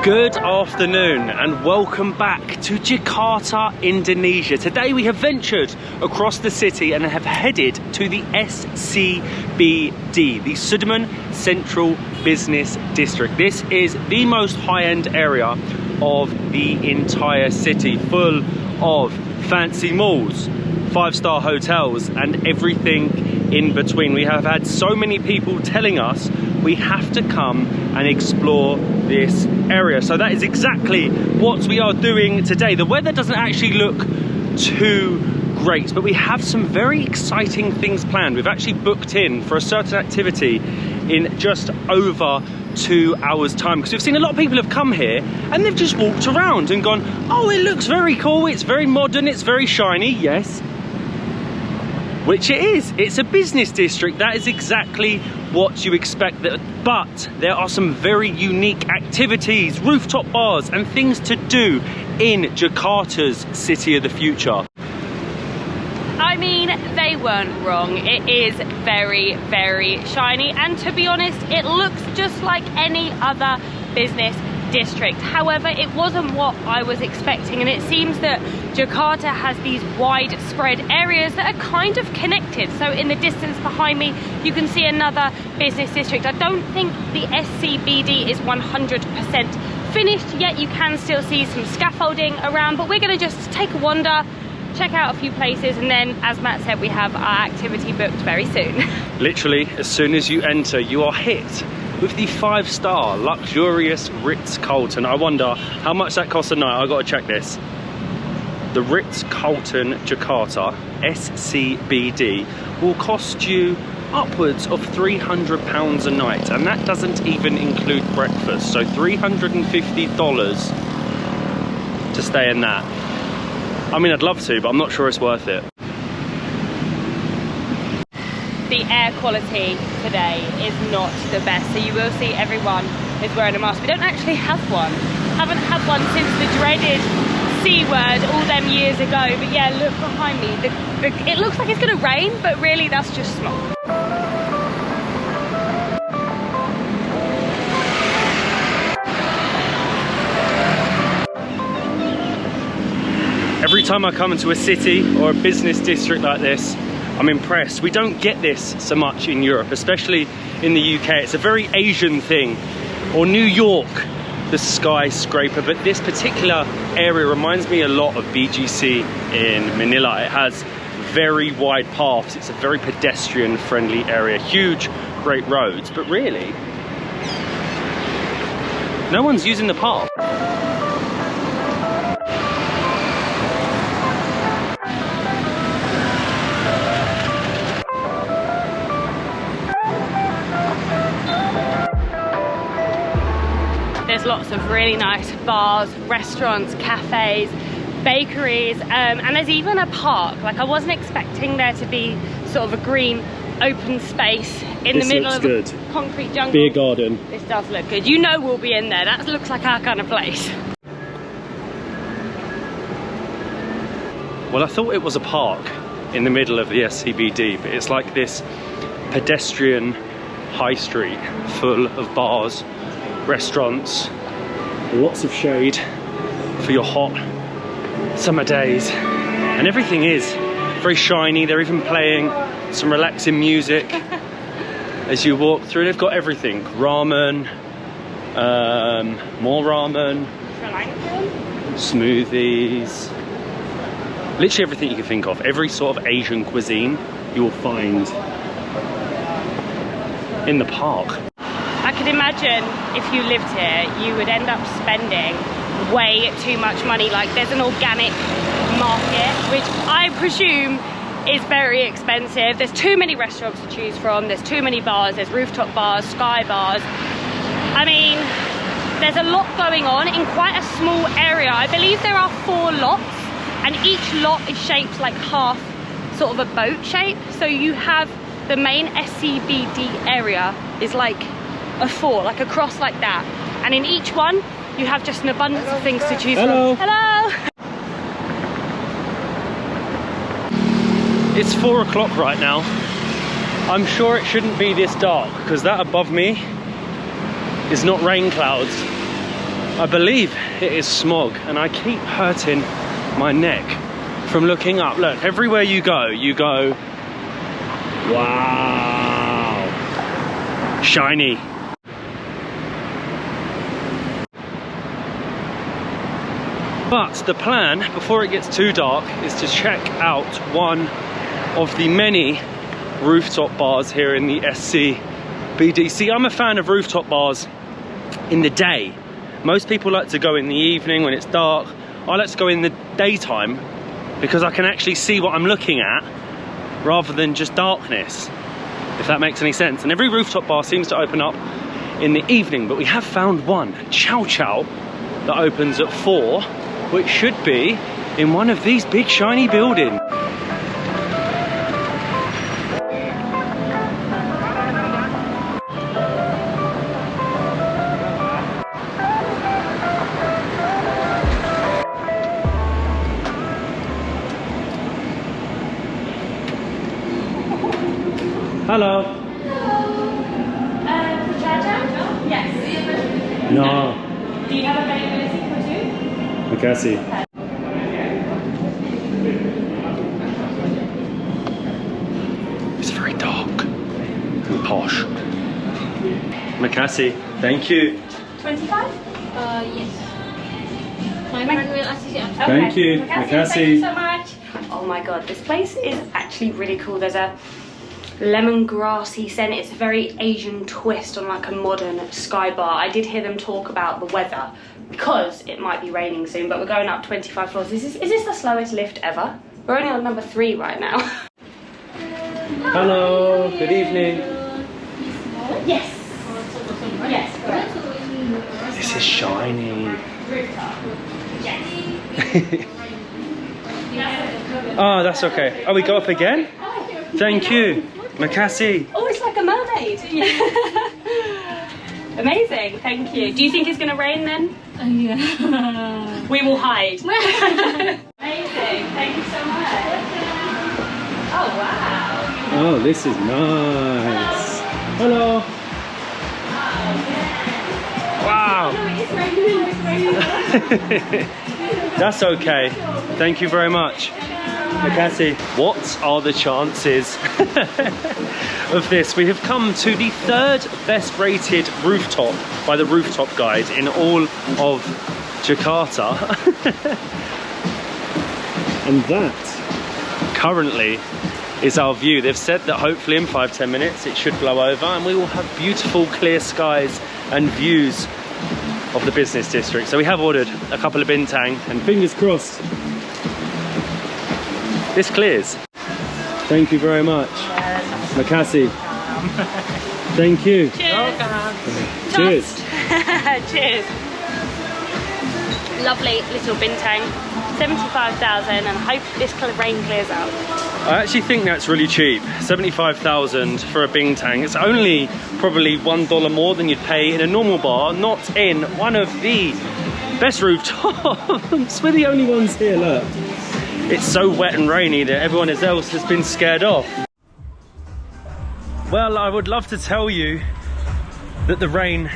Good afternoon and welcome back to Jakarta, Indonesia. Today we have ventured across the city and have headed to the SCBD, the Sudirman Central Business District. This is the most high-end area of the entire city, full of fancy malls, five-star hotels and everything in between. We have had so many people telling us we have to come and explore this area. So that is exactly what we are doing today. The weather doesn't actually look too great, but we have some very exciting things planned. We've actually booked in for a certain activity in just over 2 hours time, because we've seen a lot of people have come here and they've just walked around and gone, oh, it looks very cool, it's very modern, it's very shiny. Yes, which it is. It's a business district. That is exactly what you expect. But there are some very unique activities, rooftop bars and things to do in Jakarta's city of the future. I mean, they weren't wrong. It is very, very shiny, and to be honest, it looks just like any other business district. However, it wasn't what I was expecting, and it seems that Jakarta has these widespread areas that are kind of connected. So in the distance behind me, you can see another business district. I don't think the SCBD is 100% finished yet. You can still see some scaffolding around, but we're going to just take a wander, check out a few places, and then, as Matt said, we have our activity booked very soon. Literally, as soon as you enter, you are hit with the 5-star luxurious Ritz-Carlton. I wonder how much that costs a night. I've got to check this. The Ritz-Carlton Jakarta SCBD will cost you upwards of £300 a night, and that doesn't even include breakfast. So $350 to stay in that. I mean, I'd love to, but I'm not sure it's worth it. The air quality today is not the best, so you will see everyone is wearing a mask. We don't actually have one. Haven't had one since the dreaded C word all them years ago. But yeah, look behind me. It looks like it's going to rain, but really that's just smoke. Every time I come into a city or a business district like this, I'm impressed. We don't get this so much in Europe, especially in the UK. It's a very Asian thing. Or New York, the skyscraper. But this particular area reminds me a lot of BGC in Manila. It has very wide paths. It's a very pedestrian-friendly area. Huge, great roads. But really, no one's using the path. There's lots of really nice bars, restaurants, cafes, bakeries, and there's even a park. Like, I wasn't expecting there to be sort of a green open space in the middle of a concrete jungle. Beer garden. This does look good. You know we'll be in there. That looks like our kind of place. Well, I thought it was a park in the middle of the SCBD, but it's like this pedestrian high street full of bars, restaurants, lots of shade for your hot summer days, and everything is very shiny. They're even playing some relaxing music as you walk through. They've got everything: ramen, more ramen, smoothies, literally everything you can think of. Every sort of Asian cuisine you will find in the park. I could imagine if you lived here, you would end up spending way too much money. Like, there's an organic market, which I presume is very expensive. There's too many restaurants to choose from. There's too many bars. There's rooftop bars, sky bars. I mean, there's a lot going on in quite a small area. I believe there are 4 lots, and each lot is shaped like half sort of a boat shape. So you have the main SCBD area is like a 4, like a cross like that, and in each one you have just an abundance of things to choose from. Hello! It's 4 o'clock right now. I'm sure it shouldn't be this dark, because that above me is not rain clouds. I believe it is smog, and I keep hurting my neck from looking up. Look, everywhere you go, wow, shiny. But the plan, before it gets too dark, is to check out one of the many rooftop bars here in the SCBD. See, I'm a fan of rooftop bars in the day. Most people like to go in the evening when it's dark. I like to go in the daytime because I can actually see what I'm looking at rather than just darkness, if that makes any sense. And every rooftop bar seems to open up in the evening, but we have found one, Chow Chow, that opens at 4, which should be in one of these big shiny buildings. Hello. For Chow Chow? Yes. No. Do you have availability for 2? Makasih. It's very dark and posh. Makasih. Thank you. 25? Yes. My friend will assist you. Okay. Thank you. Thank you so much. Oh my god, this place is actually really cool. There's a lemongrassy scent. It's a very Asian twist on like a modern sky bar. I did hear them talk about the weather because it might be raining soon, but we're going up 25 floors. Is this the slowest lift ever? We're only on number 3 right now. Hello. Good evening. Yes. Yes, correct. This is shiny. Rooftop. Yes. Oh, that's okay. Oh, we go up again? Thank you. Makasih. Oh, it's like a mermaid. Amazing, thank you. Do you think it's going to rain then? Yeah. We will hide. Amazing, thank you so much. Oh, wow. Oh, this is nice. Hello. Wow. No, it is raining. That's okay. Thank you very much. Makasih. What are the chances of this? We have come to the 3rd best rated rooftop by the Rooftop Guide in all of Jakarta. And that currently is our view. They've said that hopefully in 5-10 minutes it should blow over and we will have beautiful clear skies and views of the business district. So we have ordered a couple of bintang and fingers crossed this clears. Thank you very much. Makasih. Thank you. Cheers. Cheers. Cheers. Lovely little bintang. 75,000 and I hope this rain clears out. I actually think that's really cheap. 75,000 for a bintang. It's only probably $1 more than you'd pay in a normal bar, not in one of the best rooftops. We're the only ones here, look. It's so wet and rainy that everyone else has been scared off. Well, I would love to tell you that the rain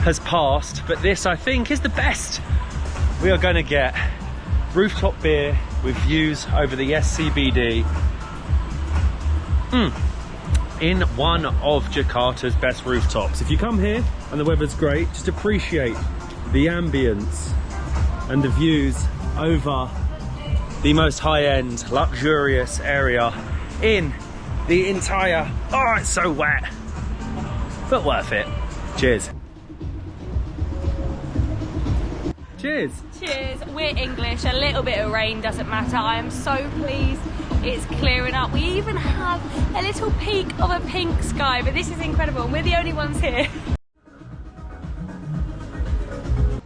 has passed, but this I think is the best we are going to get. Rooftop beer with views over the SCBD in one of Jakarta's best rooftops. If you come here and the weather's great, just appreciate the ambience and the views over the most high-end, luxurious area in the entire... Oh, it's so wet, but worth it. Cheers. Cheers. Cheers. We're English. A little bit of rain doesn't matter. I am so pleased it's clearing up. We even have a little peek of a pink sky, but this is incredible and we're the only ones here.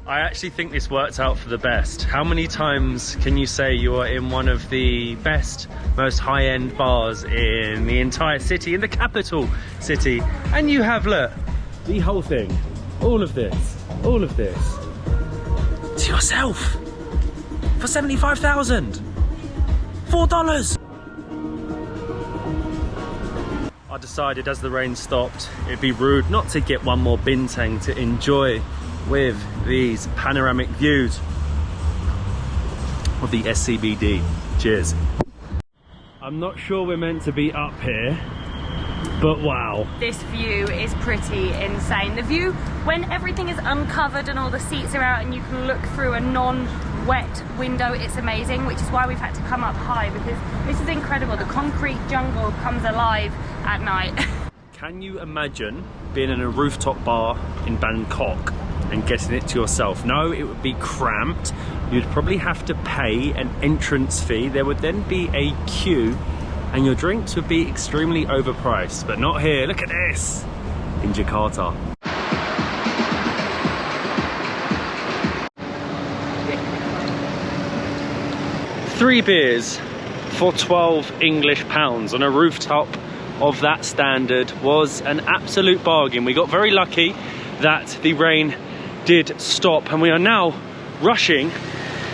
I actually think this worked out for the best. How many times can you say you are in one of the best, most high-end bars in the entire city, in the capital city, and you have, look, the whole thing, all of this, to yourself for 75,000, $4. I decided as the rain stopped, it'd be rude not to get one more bintang to enjoy with these panoramic views of the SCBD. Cheers. I'm not sure we're meant to be up here, but wow. This view is pretty insane. The view when everything is uncovered and all the seats are out and you can look through a non-wet window, it's amazing, which is why we've had to come up high, because this is incredible. The concrete jungle comes alive at night. Can you imagine being in a rooftop bar in Bangkok and getting it to yourself? No, it would be cramped. You'd probably have to pay an entrance fee. There would then be a queue and your drinks would be extremely overpriced, but not here. Look at this in Jakarta. Three beers for 12 English pounds on a rooftop of that standard was an absolute bargain. We got very lucky that the rain did stop, and we are now rushing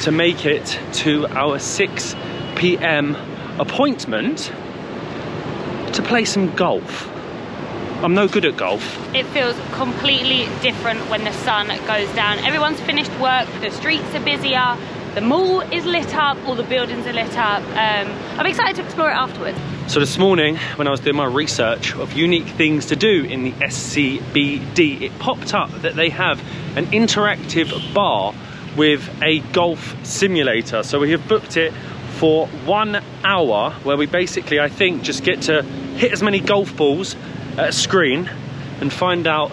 to make it to our 6 p.m. appointment to play some golf. I'm no good at golf. It feels completely different when the sun goes down. Everyone's finished work, the streets are busier, the mall is lit up, all the buildings are lit up. I'm excited to explore it afterwards. So this morning, when I was doing my research of unique things to do in the SCBD, it popped up that they have an interactive bar with a golf simulator. So we have booked it for 1 hour, where we basically, I think, just get to hit as many golf balls at a screen and find out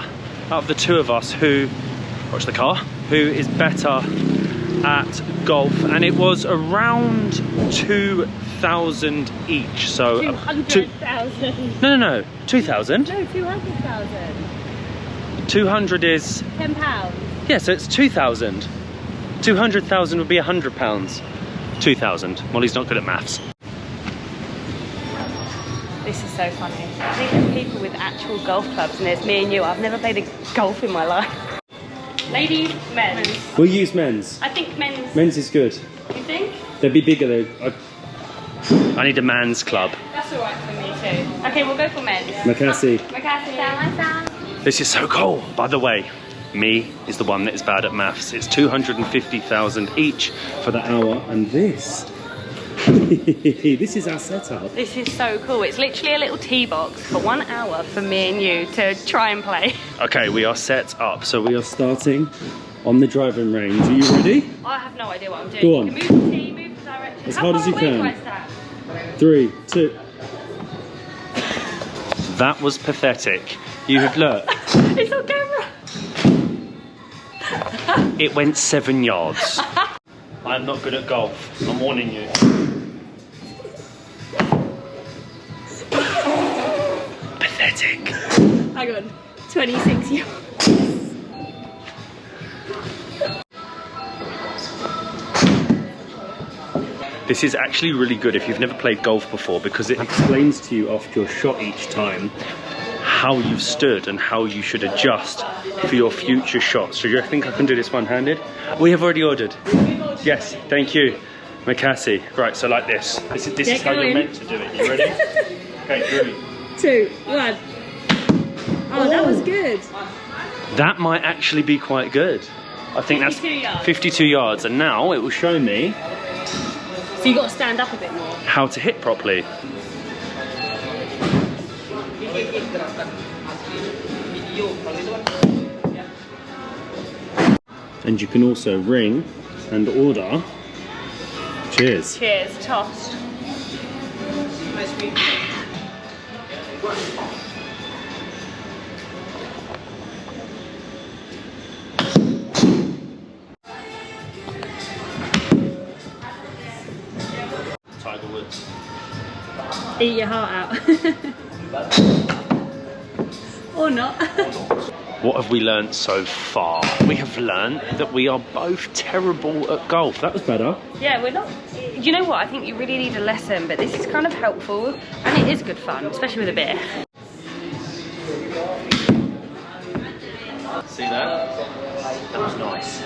of the two of us who, watch the car, who is better at golf. And it was around 2,000 each. So 200,000. No, 2,000. No, 200,000. 200 is £10. yeah, so it's 2,000. 200,000 would be £100. 2,000. Molly's not good at maths. This is so funny. I think there's people with actual golf clubs, and there's me and you. I've never played a golf in my life. Ladies, men's. We'll use men's. I think men's. Men's is good. You think? They'd be bigger though. I need a man's club. That's alright for me too. Okay, we'll go for men's. Macassie. Macassie. This is so cool. By the way, me is the one that is bad at maths. It's 250,000 each for the hour, and this. This is our setup. This is so cool. It's literally a little tee box for 1 hour for me and you to try and play. Okay, we are set up. So we are starting on the driving range. Are you ready? I have no idea what I'm doing. Go on. You can move the tee, move the direction. As hard as you can. How far away do I stand? 3, 2. That was pathetic. You have looked. It's on camera. It went 7 yards. I'm not good at golf. I'm warning you. Pathetic. Hang on. 26 yards. This is actually really good if you've never played golf before, because it explains to you after your shot each time how you've stood and how you should adjust for your future shots. So you think I can do this one-handed? We have already ordered. Yes, thank you, Macassie. Right, so like this. This is how you're meant to do it. You ready? Okay, 3, 2, 1. Oh, that was good. That might actually be quite good. I think that's 52 yards, and now it will show me. So you got to stand up a bit more. How to hit properly. And you can also ring and order. Cheers. Cheers, toast. Tiger Woods. Eat your heart out. Or not. What have we learnt so far? We have learnt that we are both terrible at golf. That was better. Yeah, we're not. You know what? I think you really need a lesson, but this is kind of helpful, and it is good fun, especially with a beer. See that? That was nice.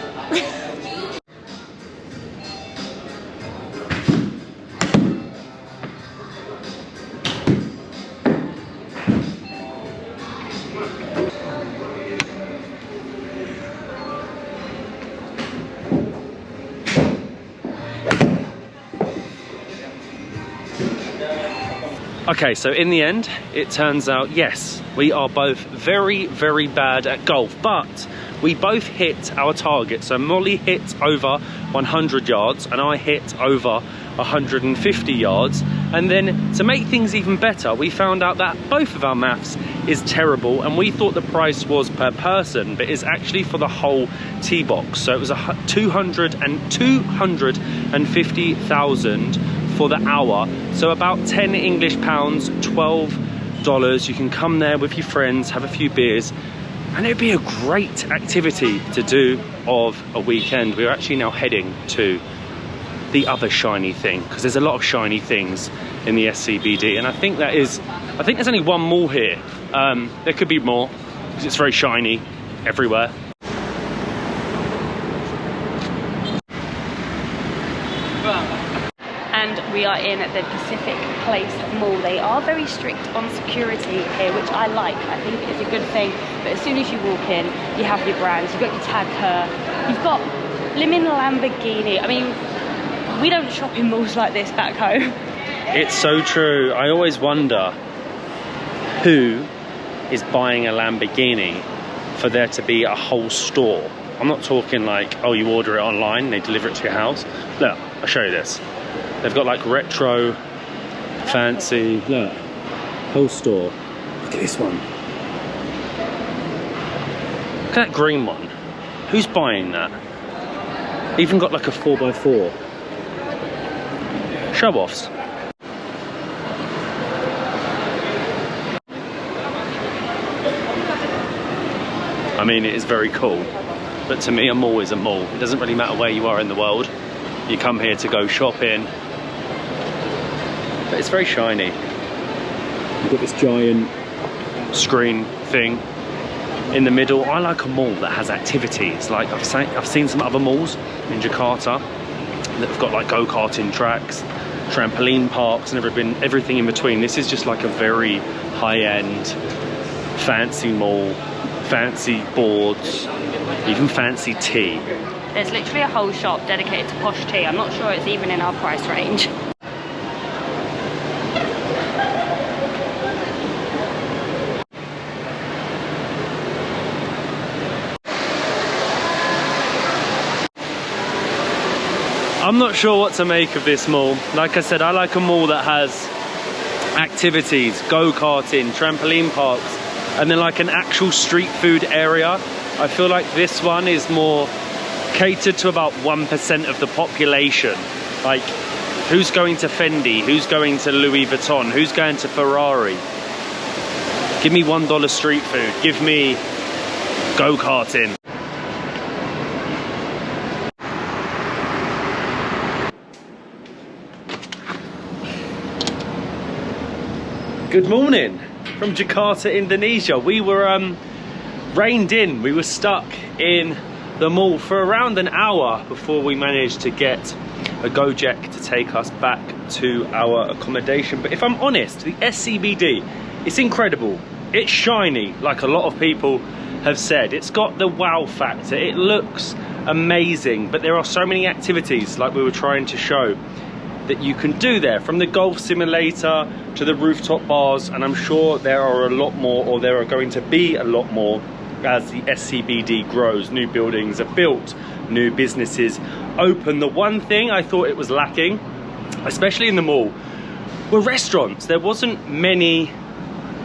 Okay, so in the end, it turns out, yes, we are both very, very bad at golf, but we both hit our target. So Molly hit over 100 yards and I hit over 150 yards. And then to make things even better, we found out that both of our maths is terrible, and we thought the price was per person, but it's actually for the whole tee box. So it was 250,000 for the hour, so about 10 English pounds, $12. You can come there with your friends, have a few beers, and it'd be a great activity to do of a weekend. We're actually now heading to the other shiny thing, because there's a lot of shiny things in the SCBD, and I think there's only one mall here. There could be more, because it's very shiny everywhere. And we are in the Pacific Place Mall. They are very strict on security here, which I like. I think it's a good thing. But as soon as you walk in, you have your brands, you've got your Tag Heuer, you've got Limon Lamborghini. I mean, we don't shop in malls like this back home. It's so true. I always wonder who is buying a Lamborghini for there to be a whole store. I'm not talking like, oh, you order it online, they deliver it to your house. Look, I'll show you this. They've got like retro, fancy, look, whole store. Look at this one. Look at that green one. Who's buying that? Even got like a 4x4. Show-offs. I mean, it is very cool, but to me a mall is a mall. It doesn't really matter where you are in the world. You come here to go shopping, but it's very shiny. You've got this giant screen thing in the middle. I like a mall that has activities. Like I've seen some other malls in Jakarta that have got like go-karting tracks, trampoline parks and everything in between. This is just like a very high-end, fancy mall, fancy boards, even fancy tea. There's literally a whole shop dedicated to posh tea. I'm not sure it's even in our price range. I'm not sure what to make of this mall. Like I said, I like a mall that has activities, go-karting, trampoline parks, and then like an actual street food area. I feel like this one is more catered to about 1% of the population. Like, who's going to Fendi? Who's going to Louis Vuitton? Who's going to Ferrari? Give me $1 street food. Give me go-karting. Good morning from Jakarta, Indonesia. We were reined in. We were stuck in the mall for around an hour before we managed to get a Gojek to take us back to our accommodation. But if I'm honest, the SCBD, it's incredible. It's shiny, like a lot of people have said. It's got the wow factor. It looks amazing, but there are so many activities, like we were trying to show, that you can do there, from the golf simulator to the rooftop bars, and I'm sure there are a lot more, or there are going to be a lot more as the SCBD grows. New buildings are built, new businesses open. The one thing I thought it was lacking, especially in the mall, were restaurants. There wasn't many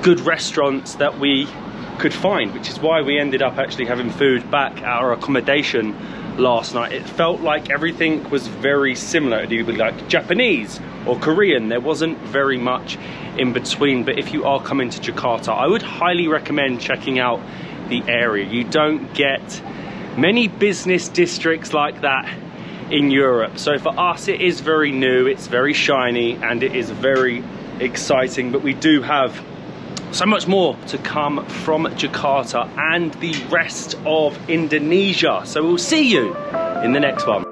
good restaurants that we could find, which is why we ended up actually having food back at our accommodation last night. It felt like everything was very similar. It would be like Japanese or Korean. There wasn't very much in between. But if you are coming to Jakarta, I would highly recommend checking out the area. You don't get many business districts like that in Europe. So for us, it is very new, it's very shiny, and it is very exciting. But we do have so much more to come from Jakarta and the rest of Indonesia. So we'll see you in the next one.